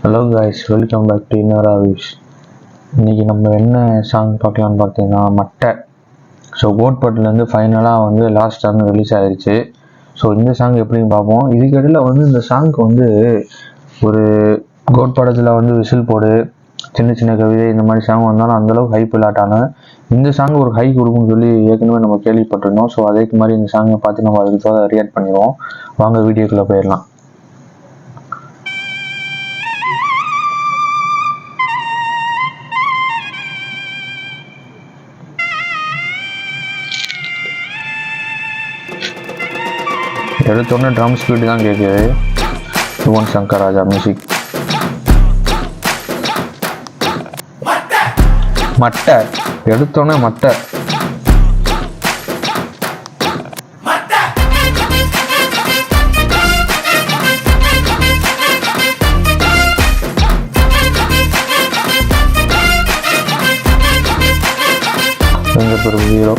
Hello guys, welcome back to Inner Avish. இன்றைக்கி நம்ம என்ன சாங் பார்க்கலான்னு பார்த்தீங்கன்னா மட்டை. ஸோ கோட்பாட்டிலேருந்து ஃபைனலாக வந்து லாஸ்ட் சாங் ரிலீஸ் ஆகிடுச்சு. ஸோ இந்த சாங் எப்படின்னு பார்ப்போம். இதுக்கிடையில் வந்து இந்த சாங்க்கு வந்து ஒரு கோட்பாடத்தில் வந்து விசில் போடு, சின்ன சின்ன கவிதை இந்த மாதிரி சாங் வந்தாலும் அந்தளவுக்கு ஹைப் இல்லாட்டான இந்த சாங் ஒரு ஹை கொடுக்குன்னு சொல்லி ஏற்கனவே நம்ம கேள்விப்பட்டிருந்தோம். ஸோ அதேக்கு மாதிரி இந்த சாங்கை பார்த்து நம்ம அதுக்கு ரியாக்ட் பண்ணிடுவோம். வாங்க வீடியோக்குள்ளே போயிடலாம். எடுத்தோடனே ட்ரம் ஸ்பீடு தான் கேட்குது. யுவன் சங்கர் ராஜா மியூசிக். மட்டை எடுத்தோடனே மட்டை. ஒரு ஹீரோ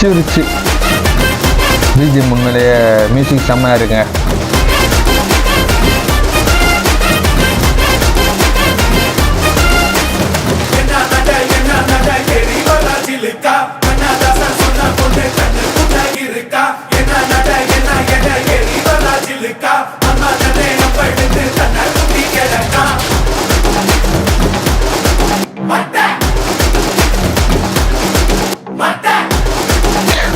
பிடிச்சிருச்சு. பிஜிஎம் உண்மையிலேயே மியூசிக் செம்மையாக இருக்குங்க.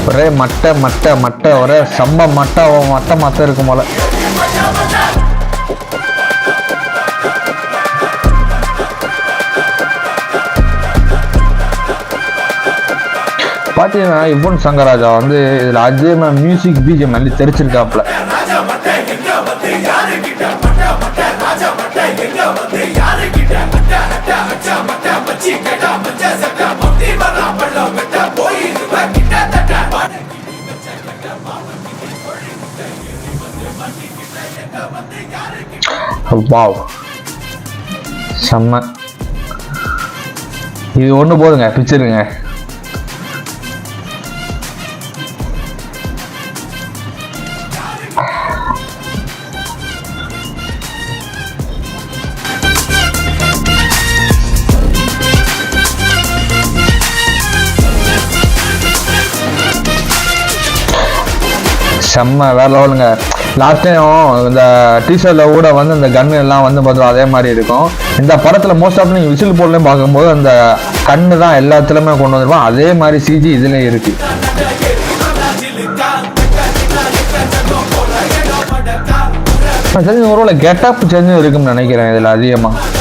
ஒரே மட்டை மட்டை மட்டை, ஒரே செம்ம மட்டை. மட்டை மட்டை இருக்கும் போல. பார்த்தீங்கன்னா யுவன் சங்கர் ராஜா வந்து இதில் அஜய் மியூசிக் பிஜிஎம் நல்லி தெரிச்சிருக்காப்புல. வாவ், செம்ம. இது ஒன்று போதுங்க, பிடிச்சிருங்க. செம்ம வேற லெவலுங்க. லாஸ்ட் டைம் இந்த டீசர்ல கூட வந்து இந்த கன்னு எல்லாம் வந்து பார்த்தோம், அதே மாதிரி இருக்கும். இந்த படத்தில் மோஸ்ட் ஆஃப் நீங்கள் விசில் போர்ட்லையும் பார்க்கும்போது அந்த கண்ணு தான் எல்லாத்துலேயுமே கொண்டு வந்துருப்போம். அதே மாதிரி சிஜி இதுலேயும் இருக்கு. சரி, ஒரு கெட்டப் சேஞ்சும் இருக்குன்னு நினைக்கிறேன் இதில் அதிகமாக.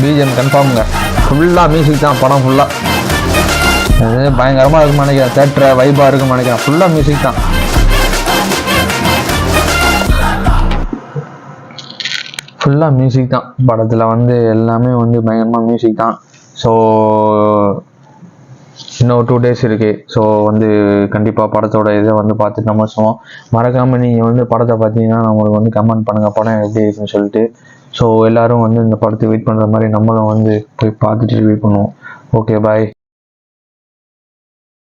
பிஜிஎம் கன்ஃபார்முங்க. ஃபுல்லாக மியூசிக் தான் படம் ஃபுல்லாக. அது பயங்கரமாக இருக்குன்னு நினைக்கிறேன். தேட்டரை வைபாக இருக்குன்னு நினைக்கிறேன். ஃபுல்லாக மியூசிக் தான். ஃபுல்லாக மியூசிக் தான் படத்தில் வந்து எல்லாமே வந்து பயங்கரமாக மியூசிக் தான். ஸோ இன்னும் 2 days இருக்குது. ஸோ வந்து கண்டிப்பாக படத்தோட இதை வந்து பார்த்துட்டு நம்ம சொல்லுவோம். மறக்காமல் நீங்கள் வந்து படத்தை பார்த்தீங்கன்னா நம்மளுக்கு வந்து கமெண்ட் பண்ணுங்கள் படம் எப்படி இருக்குன்னு சொல்லிட்டு. ஸோ எல்லோரும் வந்து இந்த படத்தை வெயிட் பண்ணுற மாதிரி நம்மளும் வந்து போய் பார்த்துட்டு ரிவ்யூ பண்ணுவோம். ஓகே, பாய்.